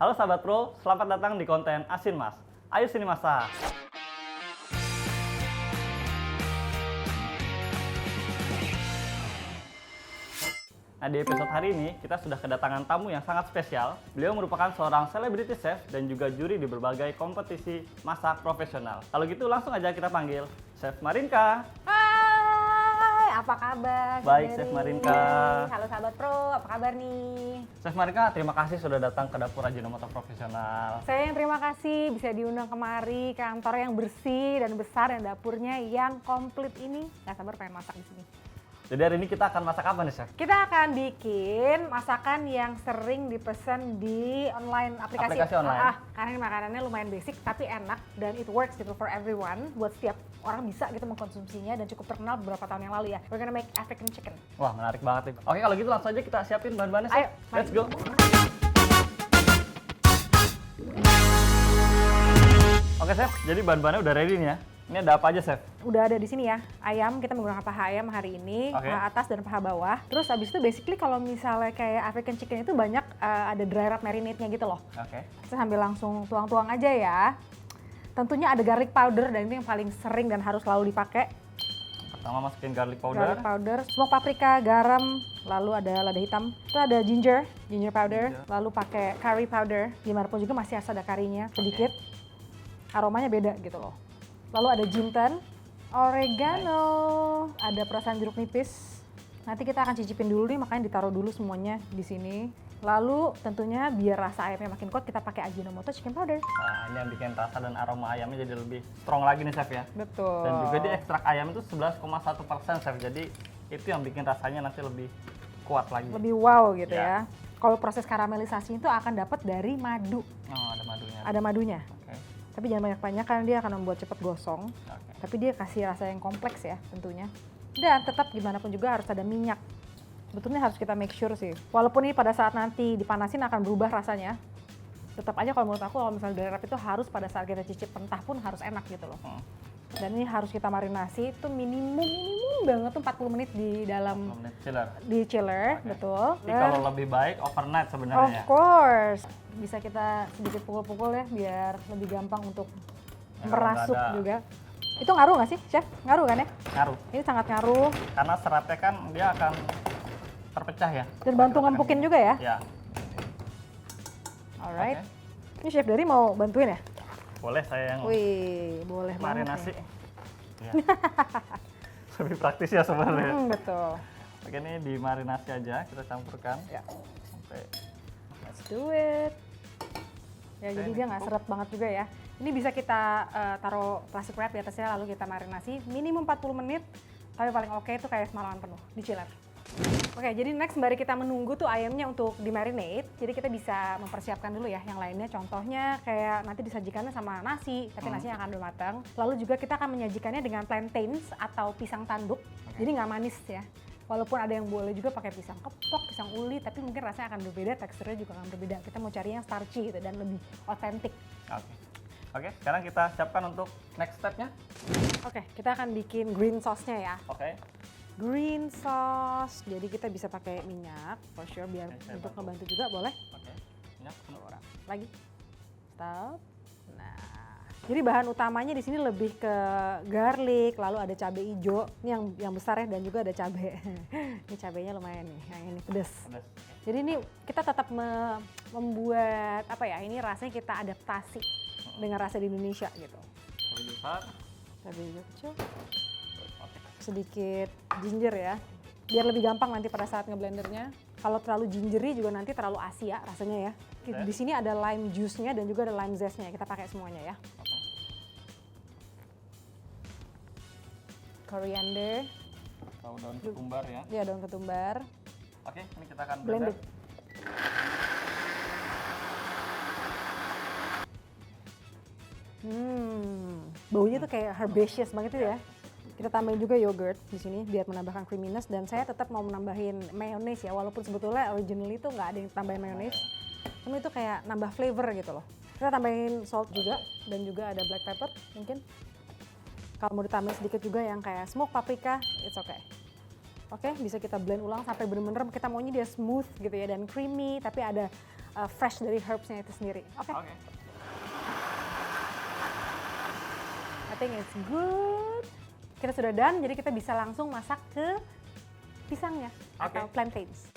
Halo sahabat pro, selamat datang di konten Asin Mas. Ayo sini masak. Nah, di episode hari ini kita sudah kedatangan tamu yang sangat spesial. Beliau merupakan seorang selebriti chef dan juga juri di berbagai kompetisi masak profesional. Kalau gitu langsung aja kita panggil Chef Marinka. Hai, apa kabar? Baik, Chef Marinka. Halo sahabat pro, apa kabar nih? Chef Marinka, terima kasih sudah datang ke dapur Ajinomoto Profesional. Saya yang terima kasih bisa diundang kemari, kantor yang bersih dan besar dan dapurnya yang komplit ini. Gak sabar pengen masak di sini. Jadi hari ini kita akan masak apa nih, Chef? Kita akan bikin masakan yang sering dipesan di online aplikasi. Aplikasi online. Karena ini makanannya lumayan basic tapi enak dan it works gitu for everyone. Buat setiap orang bisa gitu mengkonsumsinya dan cukup terkenal beberapa tahun yang lalu ya. We're gonna make African chicken. Wah, menarik banget nih. Oke, kalau gitu langsung aja kita siapin bahan-bahannya, Chef. Ayo, Let's go. Oke, Chef. Jadi bahan-bahannya udah ready nih ya. Ini ada apa aja, Chef? Udah ada di sini ya, ayam, kita menggunakan paha ayam hari ini, Oke. paha atas dan paha bawah. Terus abis itu basically kalau misalnya kayak African chicken itu banyak ada dry rub marinade-nya gitu loh. Oke. Kita sambil langsung tuang-tuang aja ya. Tentunya ada garlic powder dan itu yang paling sering dan harus selalu dipakai. Pertama masukin garlic powder. Garlic powder, smoke paprika, garam, lalu ada lada hitam. Itu ada ginger powder, lalu pakai curry powder. Gimana pun juga masih ada karinya sedikit. Aromanya beda gitu loh. Lalu ada jinten, oregano, ada perasan jeruk nipis. Nanti kita akan cicipin dulu nih, makanya ditaruh dulu semuanya di sini. Lalu tentunya biar rasa ayamnya makin kuat, kita pakai Ajinomoto chicken powder. Nah, ini yang bikin rasa dan aroma ayamnya jadi lebih strong lagi nih, Chef ya. Betul. Dan juga di ekstrak ayam itu 11,1%, Chef. Jadi itu yang bikin rasanya nanti lebih kuat lagi. Lebih wow gitu Ya. ya. Kalau proses karamelisasi itu akan dapat dari madu. Oh, ada madunya. Ada madunya. Oke. Tapi jangan banyak-banyak karena dia akan membuat cepat gosong. Oke. Tapi dia kasih rasa yang kompleks ya tentunya. Dan tetap gimana pun juga harus ada minyak. Sebetulnya harus kita make sure sih. Walaupun ini pada saat nanti dipanasin akan berubah rasanya. Tetap aja kalau menurut aku kalau misalnya dry rub itu harus pada saat kita cicip mentah pun harus enak gitu loh. Dan ini harus kita marinasi itu minimum banget tuh 40 menit di dalam 10 menit chiller. di chiller, Oke. betul. Jadi kalau lebih baik overnight sebenarnya Of ya. course. Bisa kita sedikit pukul-pukul ya biar lebih gampang untuk Ya, merasuk nggak ada. juga. Itu ngaruh nggak sih, Chef? Ngaruh kan ya? Ngaruh. Ini sangat ngaruh. Karena seratnya kan dia akan terpecah ya. Dan bantu ngempukin juga ya. Ya. Alright. Oke. Ini Chef Dari mau bantuin ya? Boleh saya yang Wih, boleh banget. marinasi. nih. Ya. Lebih praktis ya sebenarnya. Betul. Oke, ini dimarinasi aja, kita campurkan. Ya. Sampai Let's do it. Ya, Oke, jadi ini dia nggak cukup. seret banget juga ya. Ini bisa kita taruh plastic wrap di atasnya lalu kita marinasi minimum 40 menit. Tapi paling oke itu kayak semalaman penuh di chiller. Oke, jadi next sembari kita menunggu tuh ayamnya untuk dimarinate, jadi kita bisa mempersiapkan dulu ya yang lainnya. Contohnya kayak nanti disajikannya sama nasi, tapi nasinya akan udah matang. Lalu juga kita akan menyajikannya dengan plantains atau pisang tanduk. Jadi nggak manis ya. Walaupun ada yang boleh juga pakai pisang kepok, pisang uli, tapi mungkin rasanya akan berbeda, teksturnya juga akan berbeda. Kita mau cari yang starchy gitu dan lebih otentik. Oke. Oke, sekarang kita siapkan untuk next step-nya. Oke, kita akan bikin green sauce-nya ya. Oke. Green sauce, jadi kita bisa pakai minyak, for sure, biar Oke, saya untuk bantu. ngebantu juga boleh. Oke. Minyak penuh. Lagi, stop. Nah, jadi bahan utamanya di sini lebih ke garlic, lalu ada cabai hijau, ini yang besar ya, dan juga ada cabai. Ini cabainya lumayan nih, yang ini pedas. Pedas. Jadi ini kita tetap membuat apa ya? Ini rasanya kita adaptasi dengan rasa di Indonesia gitu. Cabai besar. Cabai hijau kecil. Oke. Sedikit ginger ya, biar lebih gampang nanti pada saat ngeblendernya. Kalau terlalu gingery juga nanti terlalu Asia rasanya ya. Oke. Di sini ada lime juice-nya dan juga ada lime zest-nya. Kita pakai semuanya ya. Oke. Coriander, Tahu daun ketumbar ya. dia daun ketumbar. Oke, ini kita akan Blend blender. it. Baunya tuh kayak herbaceous banget itu ya. Kita tambahin juga yogurt di sini biar menambahkan creaminess, dan saya tetap mau menambahin mayonnaise ya, walaupun sebetulnya originally tuh nggak ada yang tambahin mayonnaise. Cuma itu kayak nambah flavor gitu loh. Kita tambahin salt juga dan juga ada black pepper mungkin. Kalau mau ditambahin sedikit juga yang kayak smoke paprika, it's okay. Oke, bisa kita blend ulang sampai bener-bener kita maunya dia smooth gitu ya dan creamy, tapi ada fresh dari herbsnya itu sendiri. Oke. Oke. I think it's good. Kita sudah done, jadi kita bisa langsung masak ke pisangnya atau plantains.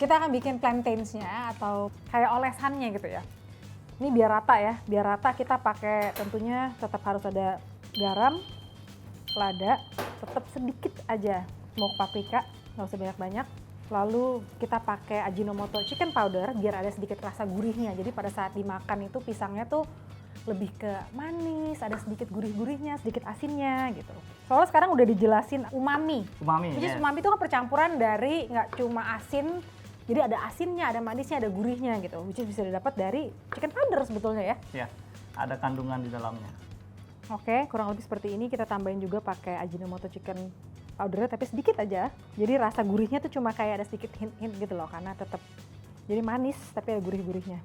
Kita akan bikin plantains-nya atau kayak olesannya gitu ya. Ini biar rata ya, biar rata kita pakai tentunya tetap harus ada garam, lada, tetap sedikit aja, smoke paprika, nggak usah banyak-banyak. Lalu kita pakai Ajinomoto chicken powder biar ada sedikit rasa gurihnya. Jadi pada saat dimakan itu pisangnya tuh lebih ke manis, ada sedikit gurih-gurihnya, sedikit asinnya gitu. Soalnya sekarang udah dijelasin umami. Umami. Jadi umami itu kan percampuran dari nggak cuma asin, jadi ada asinnya, ada manisnya, ada gurihnya gitu. Which is bisa didapat dari chicken powder sebetulnya ya. Ya, ada kandungan di dalamnya. Oke, kurang lebih seperti ini. Kita tambahin juga pakai Ajinomoto chicken powder tapi sedikit aja. Jadi rasa gurihnya tuh cuma kayak ada sedikit hint-hint gitu loh, karena tetap jadi manis tapi ada gurih-gurihnya.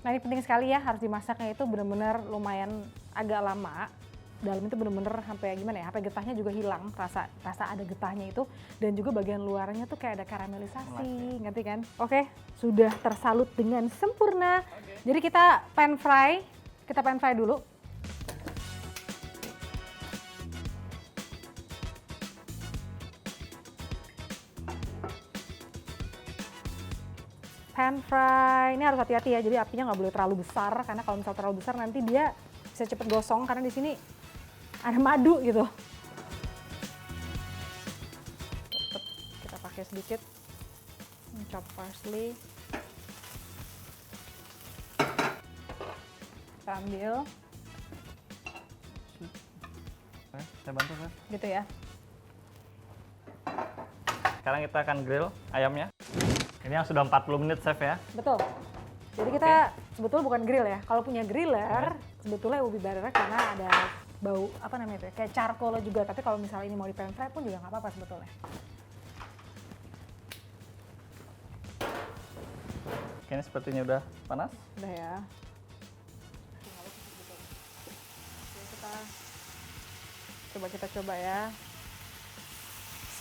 Nah ini penting sekali ya, harus dimasaknya itu benar-benar lumayan agak lama. Dalam itu benar-benar sampai gimana ya, sampai getahnya juga hilang, rasa ada getahnya itu. Dan juga bagian luarnya tuh kayak ada karamelisasi, ngerti kan? Oke, sudah tersalut dengan sempurna. Jadi kita pan fry dulu. Pan fry, ini harus hati-hati ya, jadi apinya nggak boleh terlalu besar, karena kalau misal terlalu besar nanti dia bisa cepet gosong, karena di sini ada madu gitu. Tetap kita pakai sedikit, chop parsley, kita ambil, Saya bantu, Chef. gitu ya. Sekarang kita akan grill ayamnya. Ini yang sudah 40 menit, Chef ya. Betul. Jadi kita sebetulnya bukan grill ya. Kalau punya griller, sebetulnya lebih better karena ada bau apa namanya itu ya, kayak charcoal juga. Tapi kalau misalnya ini mau di pan fry pun juga nggak apa-apa sebetulnya. Oke, ini sepertinya udah panas. Udah ya. Kita coba ya.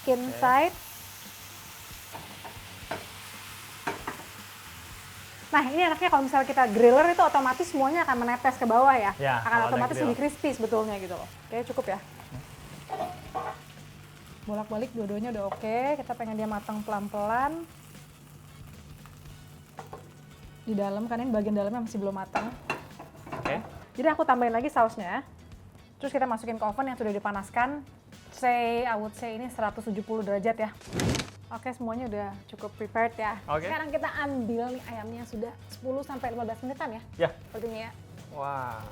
Skin side. Nah ini enaknya kalau misalnya kita griller itu otomatis semuanya akan menetes ke bawah ya. Ya, akan kalau ada otomatis grill. lebih crispy sebetulnya gitu loh. Oke cukup ya. Bolak-balik dua-duanya udah oke. Kita pengen dia matang pelan-pelan. Di dalam, karena ini bagian dalamnya masih belum matang. Oke. Jadi aku tambahin lagi sausnya. Terus kita masukin ke oven yang sudah dipanaskan. I would say ini 170 derajat ya. Oke, semuanya udah cukup prepared ya. Oke. Sekarang kita ambil nih ayamnya sudah 10 sampai 15 menitan ya. Ya. Sepertinya ya. Wah.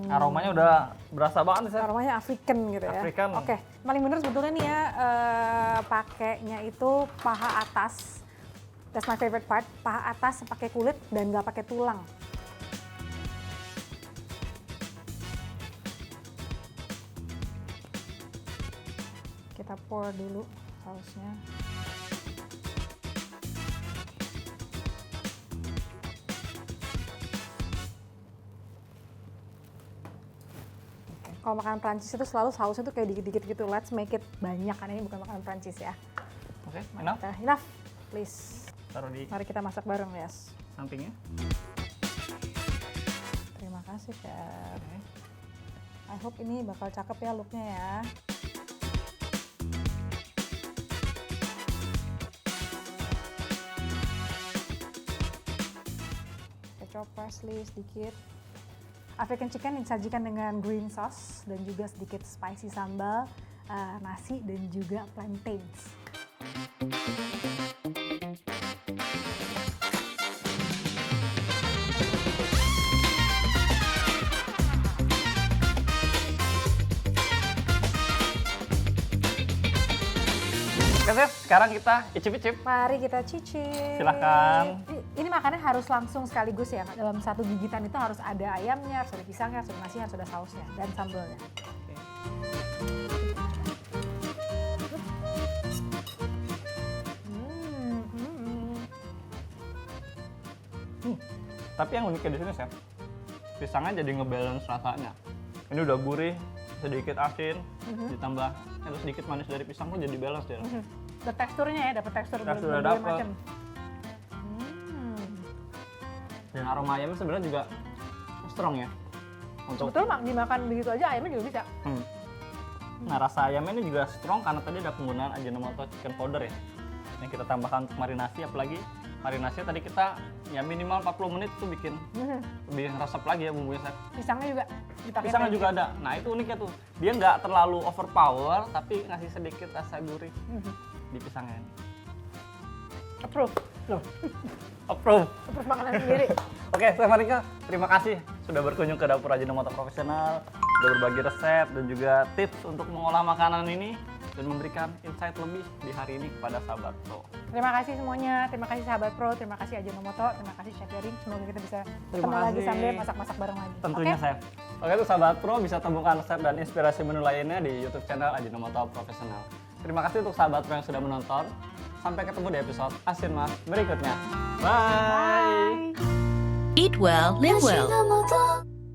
Aromanya Aromanya udah berasa banget nih, Chef. Aromanya African gitu ya. African. Oke, paling bener sebetulnya nih ya pakainya itu paha atas. That's my favorite part. Paha atas pakai kulit dan nggak pakai tulang. Kita pour dulu sausnya. Kalau makanan Prancis itu selalu sausnya tuh kayak dikit-dikit gitu. Let's make it banyak, karena ini bukan makanan Prancis ya. Oke, enough. Enough, please. Taruh di Mari kita masak bareng, yes. sampingnya. Terima kasih, Chef. I hope ini bakal cakep ya looknya ya. Chop parsley sedikit. African chicken disajikan dengan green sauce dan juga sedikit spicy sambal, nasi dan juga plantains. Oke, Chef, sekarang kita icip-icip. Mari kita cicip. Silahkan. Ini makannya harus langsung sekaligus ya. Dalam satu gigitan itu harus ada ayamnya, harus ada pisangnya, harus ada nasinya, harus ada sausnya dan sambalnya. Tapi yang uniknya di sini, Chef, pisangnya jadi ngebalance rasanya. Ini udah gurih, sedikit asin, ditambah ada sedikit manis dari pisang pun jadi balance ya. teksturnya ya, dapat tekstur Teksturnya berbagai dapet. macam. Dan aroma ayamnya sebenarnya juga strong ya. Untuk Betul, Mak, dimakan begitu aja ayamnya juga bisa. Nah, rasa ayamnya ini juga strong karena tadi ada penggunaan Ajinomoto chicken powder ya. Yang kita tambahkan untuk marinasi, apalagi marinasinya tadi kita ya minimal 40 menit tuh bikin lebih resep lagi ya bumbunya, Chef. Pisangnya juga dipakai. Pisangnya juga ada. Nah, itu uniknya tuh. Dia nggak terlalu overpower tapi ngasih sedikit rasa gurih di pisangnya ini. Approve. Loh, Approve. approve makanan sendiri. Oke, Chef Marika, terima kasih sudah berkunjung ke dapur Ajinomoto Profesional, sudah berbagi resep dan juga tips untuk mengolah makanan ini dan memberikan insight lebih di hari ini kepada sahabat Pro. Terima kasih semuanya, terima kasih sahabat Pro, terima kasih Ajinomoto, terima kasih Chef Daring. Semoga kita bisa ketemu lagi kasih. sambil masak-masak bareng lagi. Tentunya, Oke? Chef. Oke, itu sahabat Pro bisa temukan resep dan inspirasi menu lainnya di YouTube channel Ajinomoto Profesional. Terima kasih untuk sahabat Pro yang sudah menonton. Sampai ketemu di episode Asin Mas berikutnya. Bye. Bye. Eat well, live well. Ajinomoto.